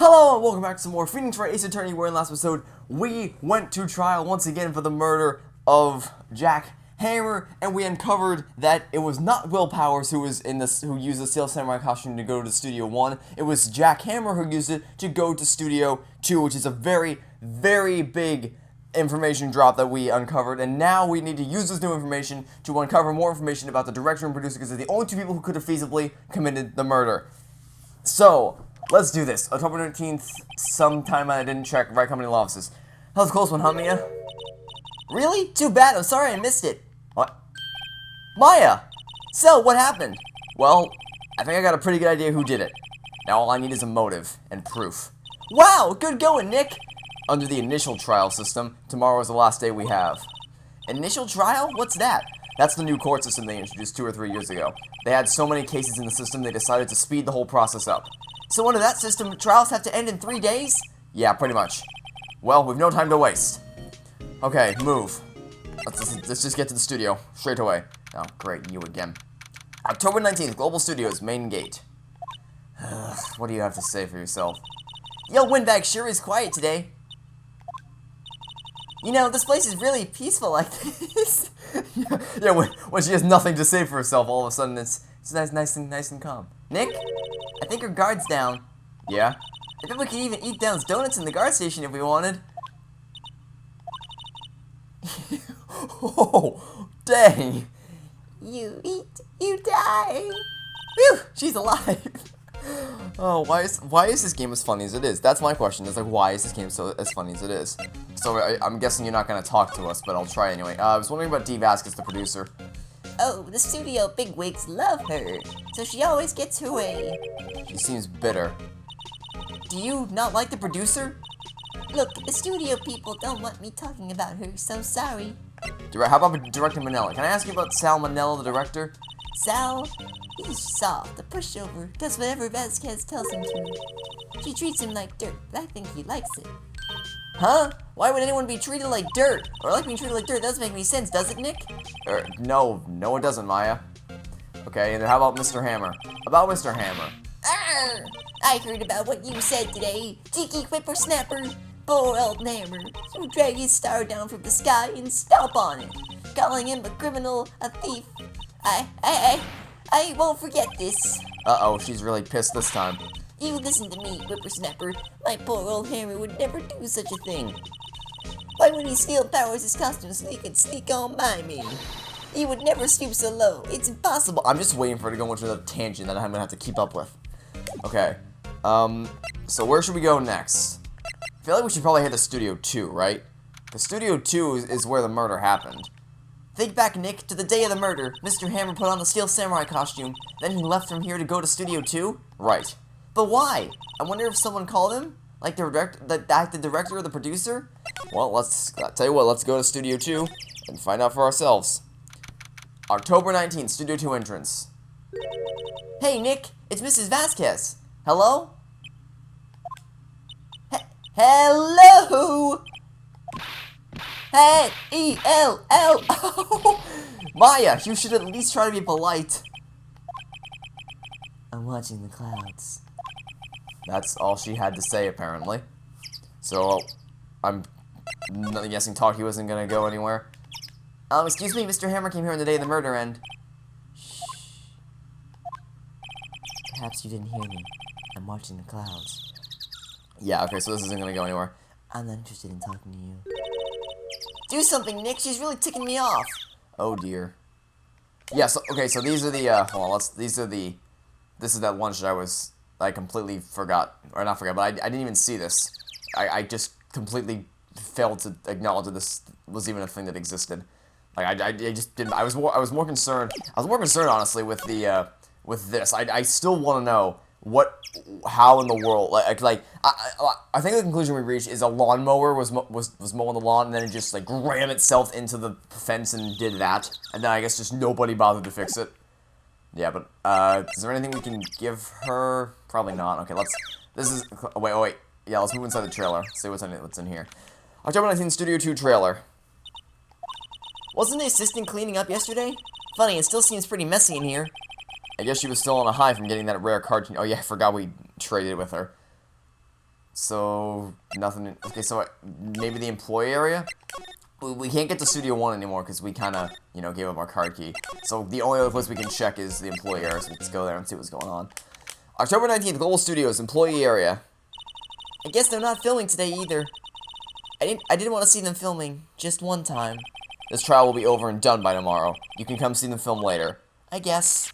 Hello and welcome back to some more Phoenix Wright Ace Attorney, where in last episode we went to trial once again for the murder of Jack Hammer, and we uncovered that it was not Will Powers who used the Steel Samurai costume to go to Studio 1. It was Jack Hammer who used it to go to Studio 2, which is a very, very big information drop that we uncovered, and now we need to use this new information to uncover more information about the director and producer, because they're the only two people who could have feasibly committed the murder. So, let's do this. October 19th, sometime I didn't check, Wright Company Law Offices. That was a close one, huh, Mia? Really? Too bad, I'm sorry I missed it. What? Maya! So, what happened? Well, I think I got a pretty good idea who did it. Now all I need is a motive and proof. Wow, good going, Nick! Under the initial trial system, tomorrow is the last day we have. Initial trial? What's that? That's the new court system they introduced 2 or 3 years ago. They had so many cases in the system, they decided to speed the whole process up. So under that system, trials have to end in 3 days? Yeah, pretty much. Well, we've no time to waste. Okay, move. Let's just get to the studio, straight away. Oh, great, you again. October 19th, Global Studios, main gate. What do you have to say for yourself? Yo, Windbag sure is quiet today. You know, this place is really peaceful like this. yeah, when she has nothing to say for herself, all of a sudden it's nice and calm. Nick? I think her guard's down. Yeah? I bet we could even eat Down's donuts in the guard station if we wanted. Oh, dang. You eat, you die. Whew, she's alive. Oh, why is this game as funny as it is? That's my question. It's like, why is this game as funny as it is? So I'm guessing you're not going to talk to us, but I'll try anyway. I was wondering about Dee Vasquez, the producer. Oh, the studio bigwigs love her, so she always gets her way. She seems bitter. Do you not like the producer? Look, the studio people don't want me talking about her, so sorry. How about Director Manella? Can I ask you about Sal Manella, the director? Sal? He's soft, a pushover, does whatever Vasquez tells him to. She treats him like dirt, but I think he likes it. Huh? Why would anyone be treated like dirt? Or like being treated like dirt? That doesn't make any sense, does it, Nick? No, it doesn't, Maya. Okay, and then how about Mr. Hammer? About Mr. Hammer. Arr! I heard about what you said today, cheeky whippersnapper. Poor old Hammer. You drag his star down from the sky and stomp on it, calling him a criminal, a thief. I won't forget this. Uh-oh, she's really pissed this time. You listen to me, whippersnapper. My poor old Hammer would never do such a thing. Why would he steal Powers' costume so he could sneak on by me? He would never stoop so low. It's impossible. I'm just waiting for her to go into a tangent that I'm gonna have to keep up with. Okay. So where should we go next? I feel like we should probably hit the Studio 2, right? The Studio 2 is where the murder happened. Think back, Nick, to the day of the murder. Mr. Hammer put on the Steel Samurai costume. Then he left from here to go to Studio 2? Right. But why? I wonder if someone called him? Like the director or the producer? Well, I'll tell you what, let's go to Studio 2 and find out for ourselves. October 19th, Studio 2 entrance. Hey, Nick, it's Mrs. Vasquez. Hello? Hello? Hey, E-L-L-O. Maya, you should at least try to be polite. I'm watching the clouds. That's all she had to say, apparently. So, I'm guessing Talkie wasn't gonna go anywhere. Excuse me, Mr. Hammer came here on the day of the murder, and... Shh. Perhaps you didn't hear me. I'm watching the clouds. Yeah, okay, so this isn't gonna go anywhere. I'm not interested in talking to you. Do something, Nick. She's really ticking me off. Oh dear. Yeah. So okay. So these are the. Hold on. This is that lunch that I completely forgot, or not forgot, but I didn't even see this. I just completely failed to acknowledge that this was even a thing that existed. Like I just didn't. I was more concerned. I was more concerned, honestly, with the with this. I still want to know how in the world, I think the conclusion we reached is a lawnmower was mowing the lawn, and then it just like ran itself into the fence and did that, and then I guess just nobody bothered to fix it. Yeah, but is there anything we can give her? Probably not. Okay, wait. Yeah, let's move inside the trailer. See what's in here. October 19th, Studio 2 trailer. Wasn't the assistant cleaning up yesterday? Funny, it still seems pretty messy in here. I guess she was still on a high from getting that rare card. Oh yeah, I forgot we traded with her. So, nothing. Okay, so maybe the employee area? We can't get to Studio 1 anymore because we kind of, you know, gave up our card key. So, the only other place we can check is the employee area, so let's go there and see what's going on. October 19th, Global Studios, employee area. I guess they're not filming today either. I didn't want to see them filming just one time. This trial will be over and done by tomorrow. You can come see them film later. I guess.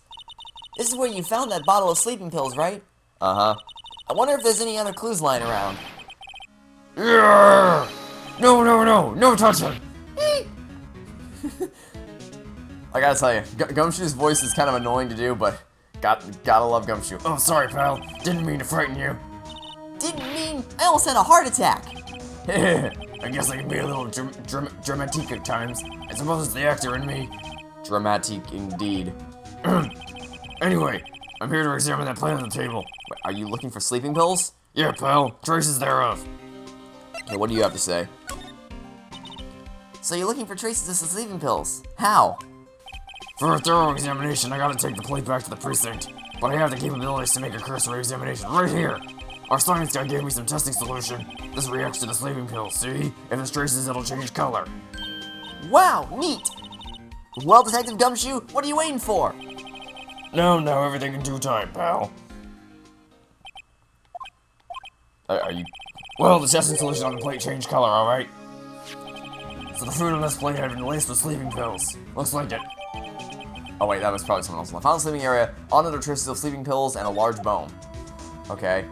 This is where you found that bottle of sleeping pills, right? Uh-huh. I wonder if there's any other clues lying around. No, no touching. I gotta tell you, Gumshoe's voice is kind of annoying to do, but gotta love Gumshoe. Oh, sorry, pal. Didn't mean to frighten you. Didn't mean I almost had a heart attack. I guess I can be a little dramatic at times. I suppose it's the actor in me. Dramatic indeed. Anyway, I'm here to examine that plan on the table. Wait, are you looking for sleeping pills? Yeah, pal. Traces thereof. Okay, what do you have to say? So you're looking for traces of the sleeping pills. How? For a thorough examination, I gotta take the plate back to the precinct. But I have the capabilities to make a cursory examination right here. Our science guy gave me some testing solution. This reacts to the sleeping pills, see? If it's traces, it'll change color. Wow, neat! Well, Detective Gumshoe, what are you waiting for? No, everything in due time, pal. Are you... Well, the testing solution on the plate changed color, alright? So the food on this plate had been laced with sleeping pills. Looks like it. Oh wait, that was probably someone else. I found the sleeping area. On it are traces of sleeping pills and a large bone. Okay.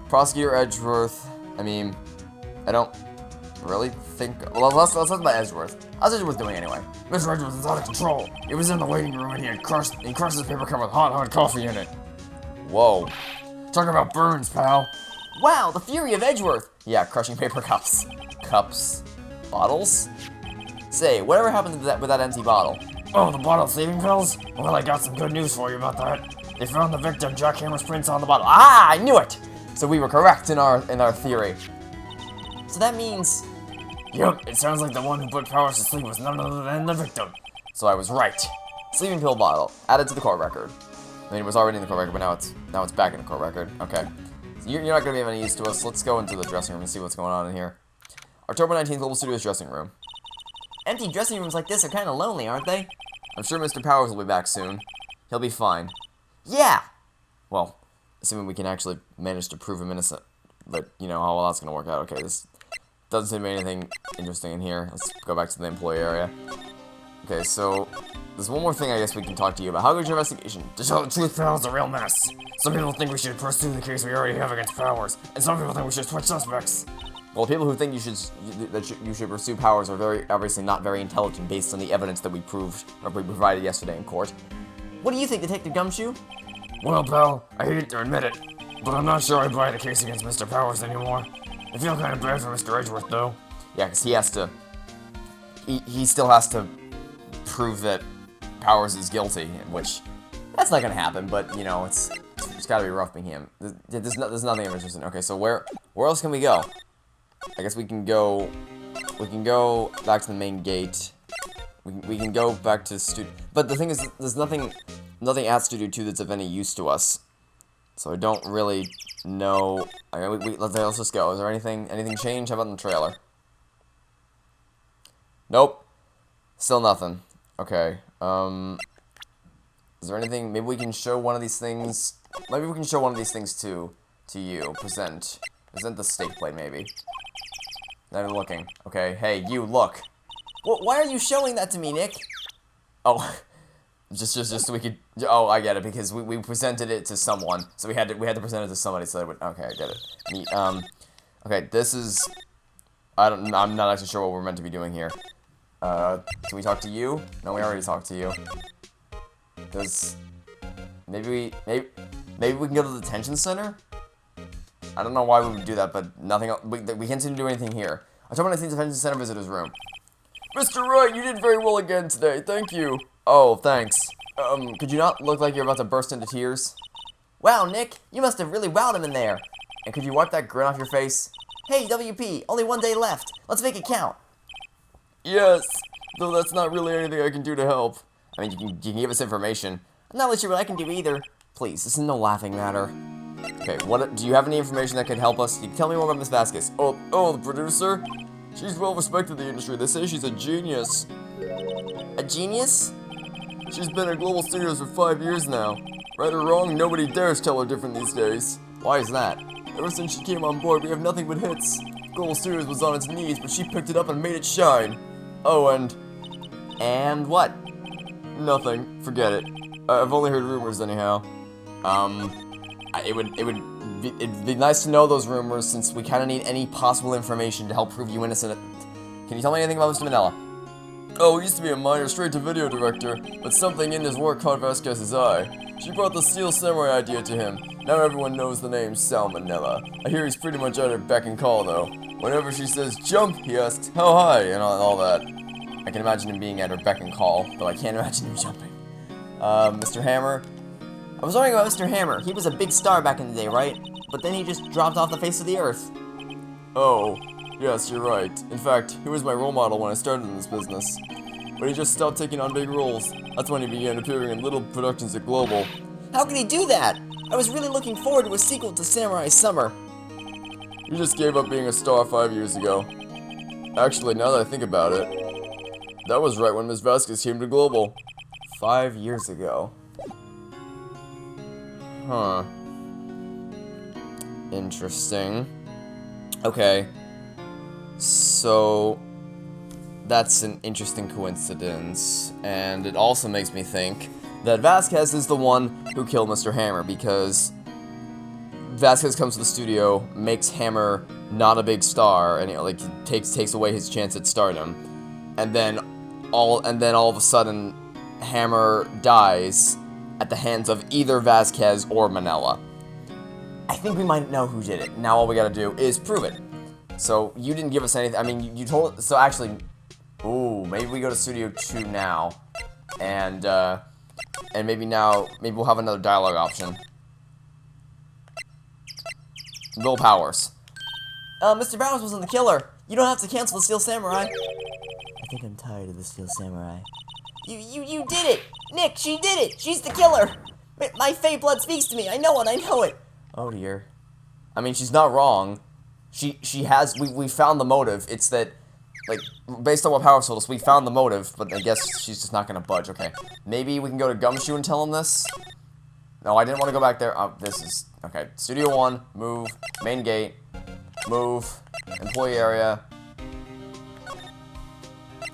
Prosecutor Edgeworth. I mean, I don't really think... Well, let's talk about Edgeworth. How's Edgeworth doing anyway? Mr. Edgeworth is out of control. He was in the waiting room and he crushed his paper cup with hot coffee in it. Whoa. Talk about burns, pal. Wow, the fury of Edgeworth. Yeah, crushing paper cups. Cups. Bottles? Say, whatever happened to with that empty bottle? Oh, the bottle of sleeping pills? Well, I got some good news for you about that. They found the victim, Jackhammer's prints on the bottle. Ah, I knew it! So we were correct in our theory. So that means... Yep, it sounds like the one who put Powers to sleep was none other than the victim. So I was right. Sleeping pill bottle, added to the court record. I mean, it was already in the court record, but now it's back in the court record. Okay. So you're not going to be of any use to us. Let's go into the dressing room and see what's going on in here. October 19th, Global Studios dressing room. Empty dressing rooms like this are kind of lonely, aren't they? I'm sure Mr. Powers will be back soon. He'll be fine. Yeah! Well, assuming we can actually manage to prove him innocent. But, you know, how well that's going to work out. Okay, this doesn't seem to be anything interesting in here. Let's go back to the employee area. Okay, so there's one more thing I guess we can talk to you about. How goes your investigation? To tell the truth, pal, it's a real mess. Some people think we should pursue the case we already have against Powers, and some people think we should switch suspects. Well, people who think you should pursue Powers are very obviously not very intelligent based on the evidence that we provided yesterday in court. What do you think, Detective Gumshoe? Well, pal, I hate to admit it, but I'm not sure I buy the case against Mr. Powers anymore. I feel kind of bad for Mr. Edgeworth, though. Yeah, because he has to... He still has to prove that Powers is guilty, which... That's not gonna happen, but, you know, it's gotta be rough being him. There's nothing interesting. Okay, so where else can we go? I guess we can go back to the main gate. We can go back to Studio... But the thing is, there's nothing at Studio 2 that's of any use to us. So I don't really know... Okay, let's just go. Is there anything changed? How about in the trailer? Nope. Still nothing. Okay. Is there anything... Maybe we can show one of these things... Maybe we can show one of these things to you. Present the steak plate, maybe. Not even looking. Okay, hey, you, look. Well, why are you showing that to me, Nick? Oh, just so we could... Oh, I get it, because we presented it to someone. So we had to present it to somebody so they would... Okay, I get it. Okay, this is... I'm not actually sure what we're meant to be doing here. Can we talk to you? No, we already talked to you. Maybe we can go to the detention center? I don't know why we would do that, but nothing else. We can't seem to do anything here. October 19th, detention center visitor's room. Mr. Wright, you did very well again today. Thank you. Oh, thanks. Could you not look like you're about to burst into tears? Wow, Nick, you must have really wowed him in there. And could you wipe that grin off your face? Hey, WP, only one day left. Let's make it count. Yes, though that's not really anything I can do to help. I mean, you can give us information. I'm not really sure what I can do either. Please, this is no laughing matter. Okay, what do you have any information that could help us? You can tell me more about Miss Vasquez. Oh, the producer? She's well respected in the industry. They say she's a genius. A genius? She's been at Global Studios for 5 years now. Right or wrong, nobody dares tell her different these days. Why is that? Ever since she came on board, we have nothing but hits. Global Studios was on its knees, but she picked it up and made it shine. Oh, And what? nothing. Forget it. I've only heard rumors anyhow. It'd be nice to know those rumors since we kind of need any possible information to help prove you innocent. Can you tell me anything about Mr. Manila? Oh, he used to be a minor straight-to-video director, but something in his work caught Vasquez's eye. She brought the Steel Samurai idea to him. Now everyone knows the name Salmonella. I hear he's pretty much at her beck and call, though. Whenever she says jump, he asks how high, and all that. I can imagine him being at her beck and call, though I can't imagine him jumping. Mr. Hammer? I was wondering about Mr. Hammer. He was a big star back in the day, right? But then he just dropped off the face of the earth. Oh, yes, you're right. In fact, he was my role model when I started in this business. But he just stopped taking on big roles. That's when he began appearing in little productions at Global. How could he do that? I was really looking forward to a sequel to Samurai Summer. He just gave up being a star 5 years ago. Actually, now that I think about it, that was right when Ms. Vasquez came to Global. 5 years ago. Huh. Interesting. Okay. So, that's an interesting coincidence. And it also makes me think that Vasquez is the one who killed Mr. Hammer, because Vasquez comes to the studio, makes Hammer not a big star, and takes away his chance at stardom. And then all of a sudden, Hammer dies at the hands of either Vasquez or Manila. I think we might know who did it. Now all we gotta do is prove it. So, you didn't give us anything. I mean, you told... So, actually... Ooh, maybe we go to Studio 2 now. And maybe we'll have another dialogue option. Will Powers. Mr. Powers wasn't the killer. You don't have to cancel the Steel Samurai. I think I'm tired of the Steel Samurai. You did it! Nick, she did it! She's the killer! My fey blood speaks to me. I know it. Oh dear. I mean, she's not wrong. She has... We found the motive. It's that... Like, based on what Powers told us, we found the motive, but I guess she's just not gonna budge. Okay. Maybe we can go to Gumshoe and tell him this? No, I didn't want to go back there. This is... Okay. Studio 1, move. Main gate. Move. Employee area.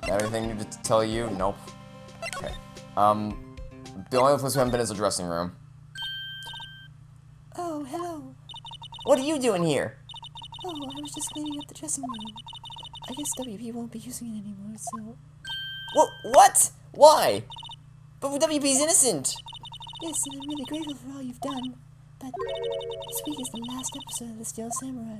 Anything to tell you? Nope. Okay. The only place we haven't been is the dressing room. Oh, hello. What are you doing here? Oh, I was just cleaning up the dressing room. I guess WP won't be using it anymore, so... What? Why? But WP's innocent. Yes, and I'm really grateful for all you've done. But this week is the last episode of the Steel Samurai.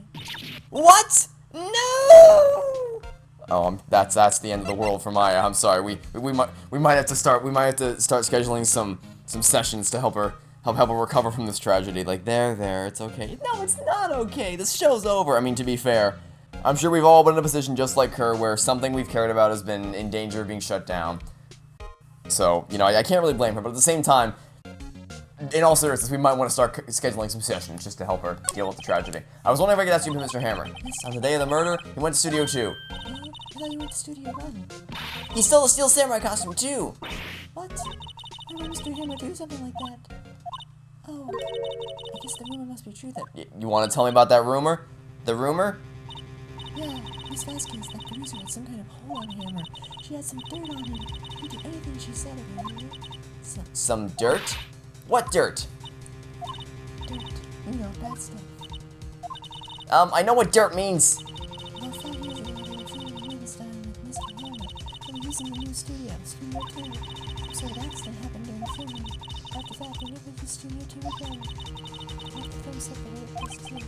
What? No! Oh, that's the end of the world for Maya. I'm sorry. We might have to start scheduling some sessions to help her recover from this tragedy. Like, there, it's okay. No, it's not okay. This show's over. I mean, to be fair, I'm sure we've all been in a position just like her where something we've cared about has been in danger of being shut down. So, you know, I can't really blame her, but at the same time, in all seriousness, we might want to start scheduling some sessions just to help her deal with the tragedy. I was wondering if I could ask you, Mr. Hammer. On the day of the murder, he went to Studio 2. I thought you went to Studio 1. He stole the Steel Samurai costume, too. What? Why would Mr. Hammer do something like that? Oh, I guess the rumor must be true that... You want to tell me about that rumor? The rumor? Yeah, Miss Vasquez, that producer, had some kind of hole on Hammer. She had some dirt on him. He'd do anything she said about him. Some dirt? What dirt? Dirt. You know, bad stuff. I know what dirt means. About 5 years ago, they were filming a movie starring with Mr. Hammer. They were using the new studio, Studio 2. So an accident happened during filming. After that, they never used Studio 2 again. Left the film set the way it was too.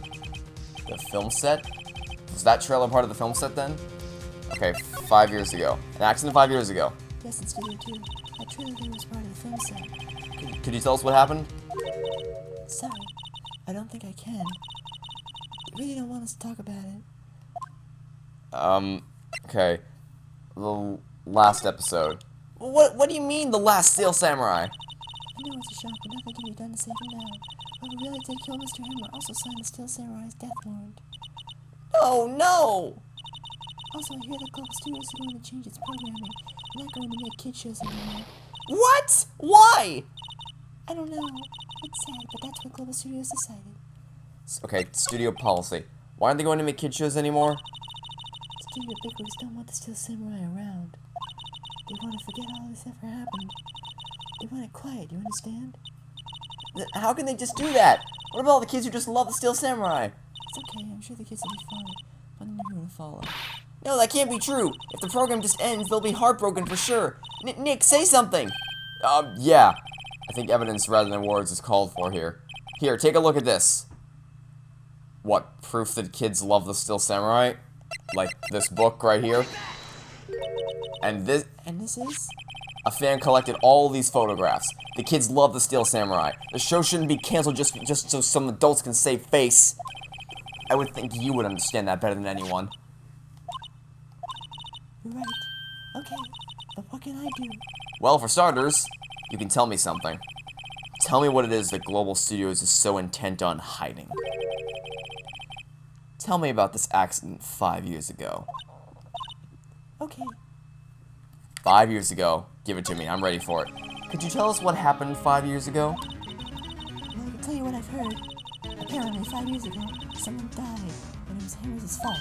The film set? Was that trailer part of the film set then? Okay, 5 years ago. An accident 5 years ago. Yes, in Studio 2. That trailer there was part of the film set. Could you tell us what happened? Sorry, I don't think I can. I really don't want us to talk about it. Okay. The last episode. What do you mean, the last Steel Samurai? I know it's a shock, but nothing can be done to save him now. Whoever really did kill Mr. Hammer also signed the Steel Samurai's death warrant. Oh no! Also, I hear that Global Studios is going to change its programming. They're not going to make kid shows anymore. What? Why? I don't know. It's sad, but that's what Global Studios decided. Okay, studio policy. Why aren't they going to make kid shows anymore? Studio bigwigs don't want the Steel Samurai around. They want to forget all this ever happened. They want it quiet, you understand? How can they just do that? What about all the kids who just love the Steel Samurai? It's okay, I'm sure the kids will be fine. But I'm never gonna follow. No, that can't be true. If the program just ends, they'll be heartbroken for sure. Nick, say something. Yeah. I think evidence rather than words is called for here. Here, take a look at this. What, proof that kids love the Steel Samurai? Like this book right here? And this is? A fan collected all these photographs. The kids love the Steel Samurai. The show shouldn't be canceled just so some adults can save face. I would think you would understand that better than anyone. You're right. Okay, but what can I do? Well, for starters, you can tell me something. Tell me what it is that Global Studios is so intent on hiding. Tell me about this accident 5 years ago. Okay, 5 years ago. Give it to me. I'm ready for it. Could you tell us what happened 5 years ago? well, I can tell you what I've heard. Apparently, 5 years ago, someone died, and it was Hammer's fault.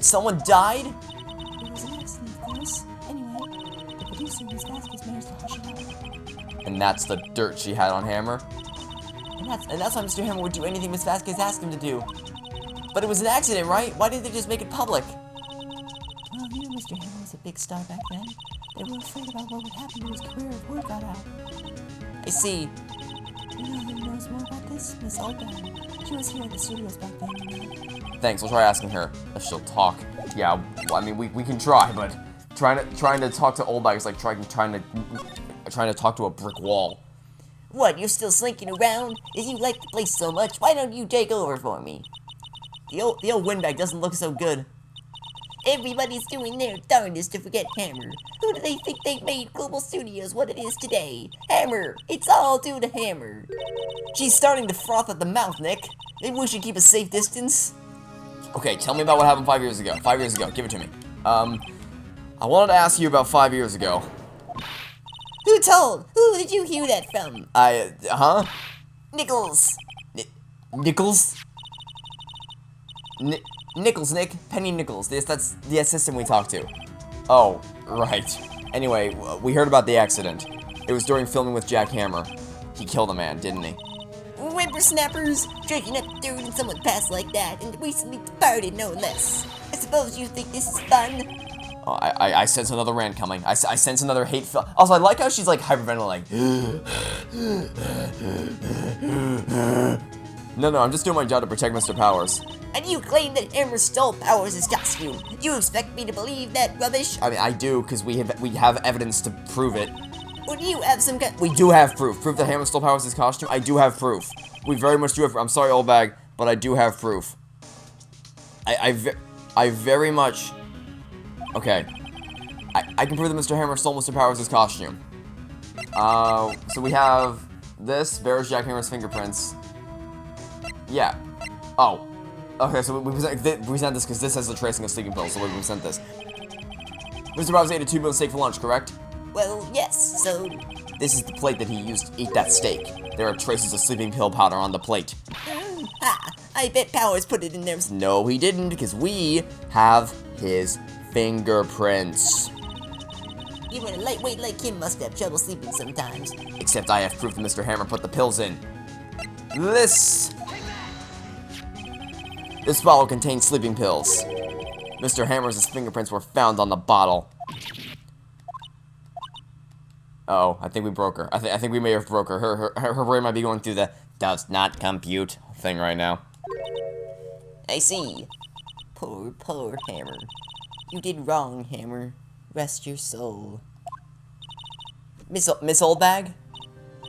Someone died? It was an accident, of course. Anyway, the producer, Miss Vasquez, managed to hush it up. And that's the dirt she had on Hammer? And that's why Mr. Hammer would do anything Miss Vasquez asked him to do. But it was an accident, right? Why didn't they just make it public? Well, you know Mr. Hammer was a big star back then. They were afraid about what would happen to his career if word got out. I see. You know who knows more about this? Miss Oldbag. She was here at the studios back then, you know. Thanks, we'll try asking her if she'll talk. Yeah, well, I mean, we can try, but trying to talk to Oldbag is like trying to talk to a brick wall. What, you're still slinking around? If you like the place so much, why don't you take over for me? The old windbag doesn't look so good. Everybody's doing their darndest to forget Hammer. Who do they think they made Global Studios what it is today? Hammer! It's all due to Hammer. She's starting to froth at the mouth, Nick. Maybe we should keep a safe distance? Okay, tell me about what happened 5 years ago. 5 years ago, give it to me. I wanted to ask you about 5 years ago. Who told? Who did you hear that from? Nichols. Nichols? Nichols, Nick. Penny Nichols. That's the assistant we talked to. Oh, right. Anyway, we heard about the accident. It was during filming with Jack Hammer. He killed a man, didn't he? Whippersnappers! Drinking up dirt and someone passed like that, and recently departed, no less. I suppose you think this is fun? Oh, I sense another rant coming. I sense another hate-filled... Also, I like how she's, like, hyperventilating. No, I'm just doing my job to protect Mr. Powers. And you claim that Hammer stole Powers' costume. You expect me to believe that rubbish? I mean, I do, because we have evidence to prove it. Or do you have some kind... We do have proof. Proof that Hammer stole Powers' costume? I do have proof. We very much do have... I'm sorry, old bag, but I do have proof. I very much... Okay. I can prove that Mr. Hammer stole Mr. Powers' costume. So we have this, bears Jack Hammer's fingerprints. Yeah. Oh. Okay, so we present this because this has the tracing of sleeping pills, so we present this. Mr. Powers ate a 2-meal steak for lunch, correct? Well, yes, so... This is the plate that he used to eat that steak. There are traces of sleeping pill powder on the plate. Ha! I bet Powers put it in there. No, he didn't, because we have his fingerprints. Even a lightweight like him must have trouble sleeping sometimes. Except I have proof that Mr. Hammer put the pills in. This bottle contains sleeping pills. Mr. Hammer's fingerprints were found on the bottle. Uh-oh, I think we broke her. I think we may have broke her. Her brain might be going through the does not compute thing right now. I see. Poor Hammer. You did wrong, Hammer. Rest your soul. Miss Oldbag?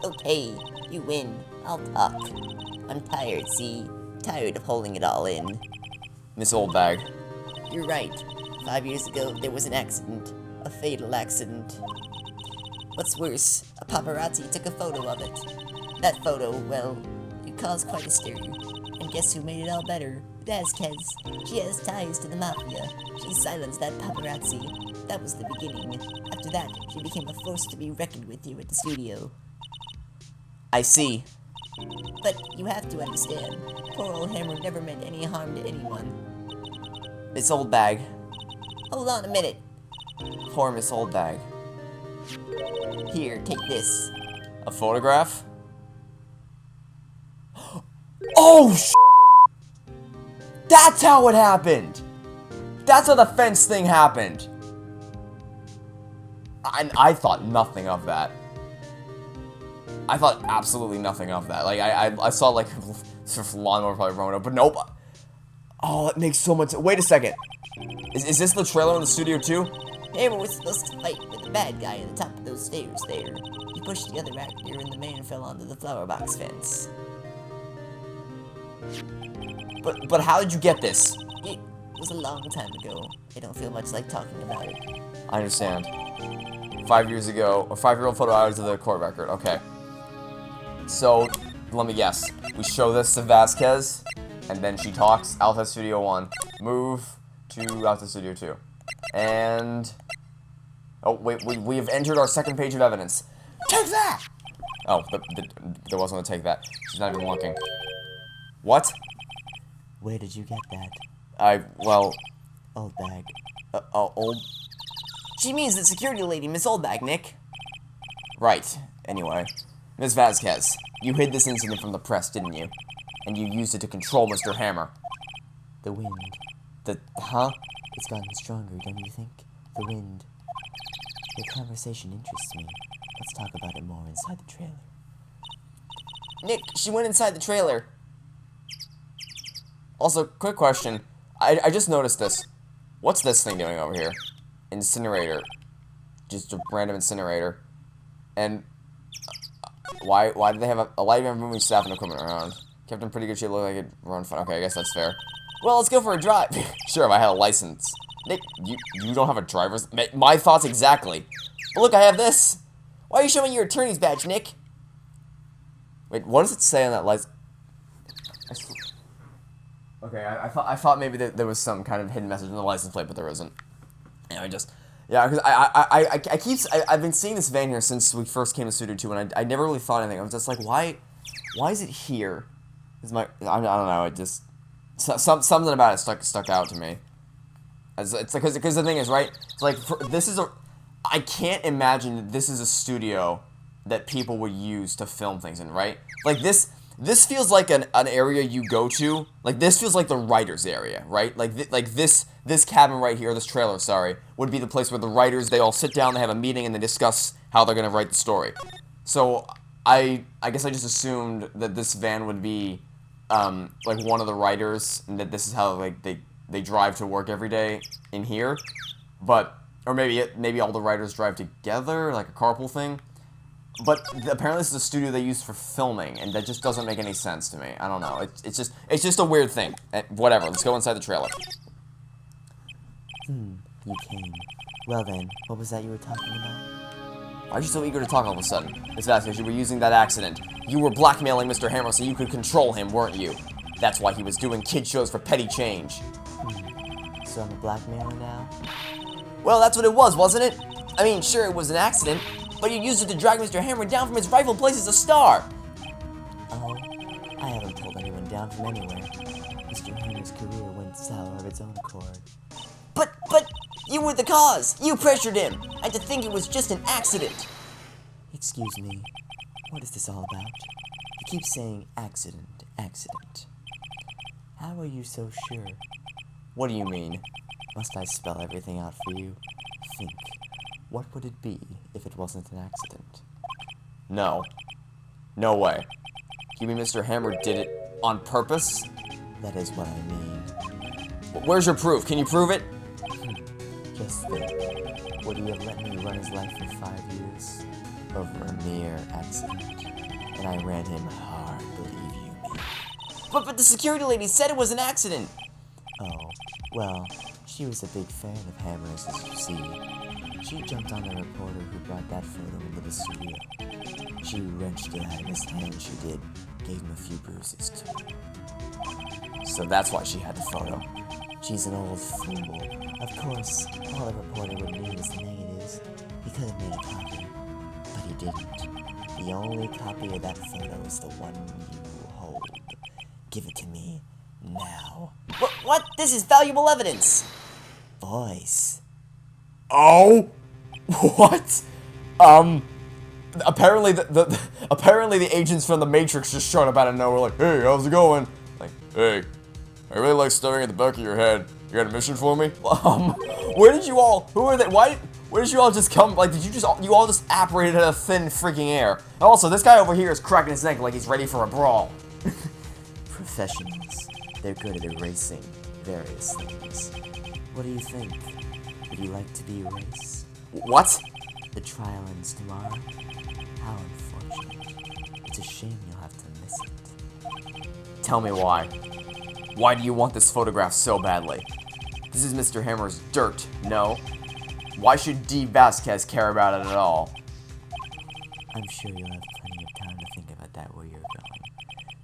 Okay, you win. I'll talk. I'm tired, see? Tired of holding it all in. Miss Oldbag. You're right. 5 years ago, there was an accident. A fatal accident. What's worse, a paparazzi took a photo of it. That photo, well, You caused quite a stir. And guess who made it all better? Vasquez. She has ties to the Mafia. She silenced that paparazzi. That was the beginning. After that, she became a force to be reckoned with here at the studio. I see. But you have to understand, poor old Hammer never meant any harm to anyone. Miss Oldbag. Hold on a minute. Poor Miss Oldbag. Here, take this. A photograph? Oh, That's how it happened! That's how the fence thing happened! I thought nothing of that. I thought absolutely nothing of that. Like, I saw, like, sort of lawnmower probably rolling up, but nope. Oh, that makes so much. Wait a second. Is this the trailer in the studio, too? Hammer was supposed to fight with the bad guy at the top of those stairs there. He pushed the other actor and the man fell onto the flower box fence. But how did you get this? It was a long time ago. I don't feel much like talking about it. I understand. 5 years ago, a 5-year-old photo out of the court record. Okay. So, let me guess. We show this to Vasquez, and then she talks. Alpha Studio 1. Move to Alpha Studio 2. And... oh, wait, we have entered our second page of evidence. Take that! Oh, there wasn't a take that. She's not even looking. What? Where did you get that? Old bag. Old... She means the security lady, Miss Oldbag, Nick. Right. Anyway. Ms. Vasquez, you hid this incident from the press, didn't you? And you used it to control Mr. Hammer. The wind. Huh? It's gotten stronger, don't you think? The wind. Your conversation interests me. Let's talk about it more inside the trailer. Nick, she went inside the trailer. Also, quick question. I just noticed this. What's this thing doing over here? Incinerator. Just a random incinerator. And why do they have a light moving staff and equipment around? Kept in pretty good shape, looked like it run fun. Okay, I guess that's fair. Well, let's go for a drive. Sure, if I had a license. Nick, you don't have a driver's... My thoughts exactly. But look, I have this. Why are you showing your attorney's badge, Nick? Wait, what does it say on that license? Okay, I thought maybe that there was some kind of hidden message in the license plate, but there isn't. Anyway, yeah, because I've been seeing this van here since we first came to Studio 2, and I never really thought anything. I was just like, why is it here? I don't know, it just, something about it stuck out to me. It's like, because the thing is, right, it's like, I can't imagine this is a studio that people would use to film things in, right? Like, this feels like an area you go to. Like, this feels like the writer's area, right? Like this cabin right here, this trailer, sorry, would be the place where the writers, they all sit down, they have a meeting, and they discuss how they're going to write the story. So, I guess I just assumed that this van would be, like, one of the writers, and that this is how, like, they drive to work every day in here. But, or maybe all the writers drive together, like a carpool thing. But apparently this is a studio they use for filming, and that just doesn't make any sense to me. I don't know. It's just a weird thing. Whatever. Let's go inside the trailer. You came. Well then, what was that you were talking about? Why are you so eager to talk all of a sudden? It's Vasquez, you were using that accident. You were blackmailing Mr. Hammer so you could control him, weren't you? That's why he was doing kid shows for petty change. So I'm a blackmailer now? Well, that's what it was, wasn't it? I mean, sure, it was an accident, but you used it to drag Mr. Hammer down from his rightful place as a star. Oh, I haven't pulled anyone down from anywhere. Mr. Hammer's career went sour of its own accord. But, you were the cause. You pressured him. And to think it was just an accident. Excuse me, what is this all about? You keep saying accident, accident. How are you so sure? What do you mean? Must I spell everything out for you? Think. What would it be if it wasn't an accident? No. No way. You mean Mr. Hammer did it on purpose? That is what I mean. Where's your proof? Can you prove it? Just think. Would he have let me run his life for 5 years? Over a mere accident. And I ran him hard, believe you me. But the security lady said it was an accident. Oh, well, she was a big fan of Hammer's, as you see. She jumped on the reporter who brought that photo into the studio. She wrenched it out of his hand, she did. gave him a few bruises too. So that's why she had the photo. She's an old fool. Of course, all the reporter would need is the negatives. He could have made a copy, but he didn't. The only copy of that photo is the one you hold. Give it to me now. What? This is valuable evidence. Boys. Oh? What? Apparently apparently the agents from the Matrix just showed up out of nowhere like, hey, how's it going? Like, hey, I really like staring at the back of your head. You got a mission for me? Where did you all, where did you all just come, like, you all just apparated out of thin freaking air? And also, this guy over here is cracking his neck like he's ready for a brawl. Professionals. They're good at erasing various things. What do you think? Would you like to be erased? What? The trial ends tomorrow. How unfortunate. It's a shame you'll have to miss it. Tell me why. Why do you want this photograph so badly? This is Mr. Hammer's dirt, no? Why should D. Vasquez care about it at all? I'm sure you'll have plenty of time to think about that where you're going.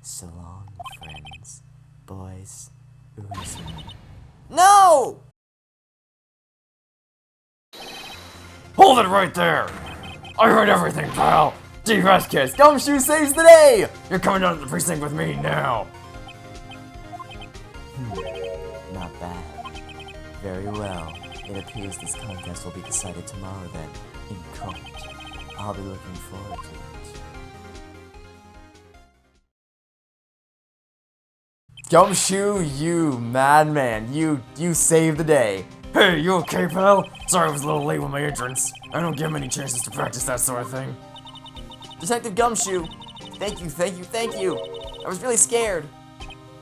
So long, friends. Boys, erase me. No! Hold it right there! I heard everything, pal! D. Vasquez, Gumshoe saves the day! You're coming down to the precinct with me now! Not bad. Very well. It appears this contest will be decided tomorrow then, in court. I'll be looking forward to it. Gumshoe, you madman, you saved the day. Hey, you okay, pal? Sorry I was a little late with my entrance. I don't get many chances to practice that sort of thing. Detective Gumshoe, thank you. I was really scared.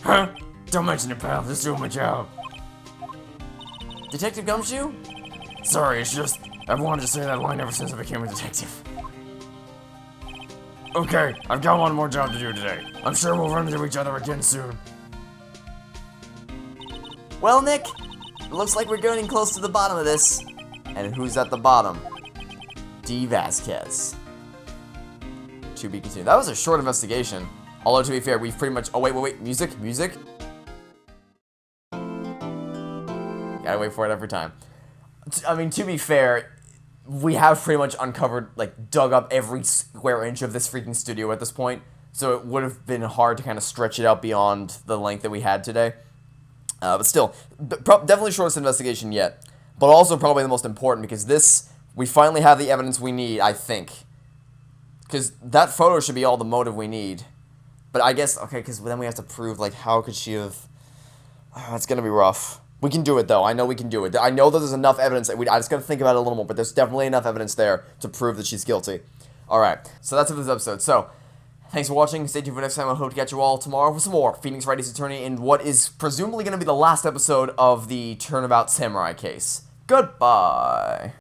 Huh? Don't mention it, pal. Just doing my job. Detective Gumshoe? Sorry, it's just, I've wanted to say that line ever since I became a detective. Okay, I've got one more job to do today. I'm sure we'll run into each other again soon. Well, Nick, it looks like we're getting close to the bottom of this. And who's at the bottom? D. Vasquez. To be continued. That was a short investigation. Although, to be fair, we've pretty much... Oh, wait. Music? Gotta wait for it every time. I mean, to be fair, we have pretty much uncovered, like, dug up every square inch of this freaking studio at this point. So it would have been hard to kind of stretch it out beyond the length that we had today. But still, definitely shortest investigation yet. But also probably the most important, because this, we finally have the evidence we need, I think. Because that photo should be all the motive we need. But I guess, okay, because then we have to prove, like, how could she have... Oh, it's gonna be rough. We can do it, though. I know we can do it. I know that there's enough evidence. I just gotta think about it a little more, but there's definitely enough evidence there to prove that she's guilty. Alright, so that's it for this episode. So, thanks for watching. Stay tuned for next time. I hope to catch you all tomorrow for some more Phoenix Wright Attorney in what is presumably going to be the last episode of the Turnabout Samurai case. Goodbye.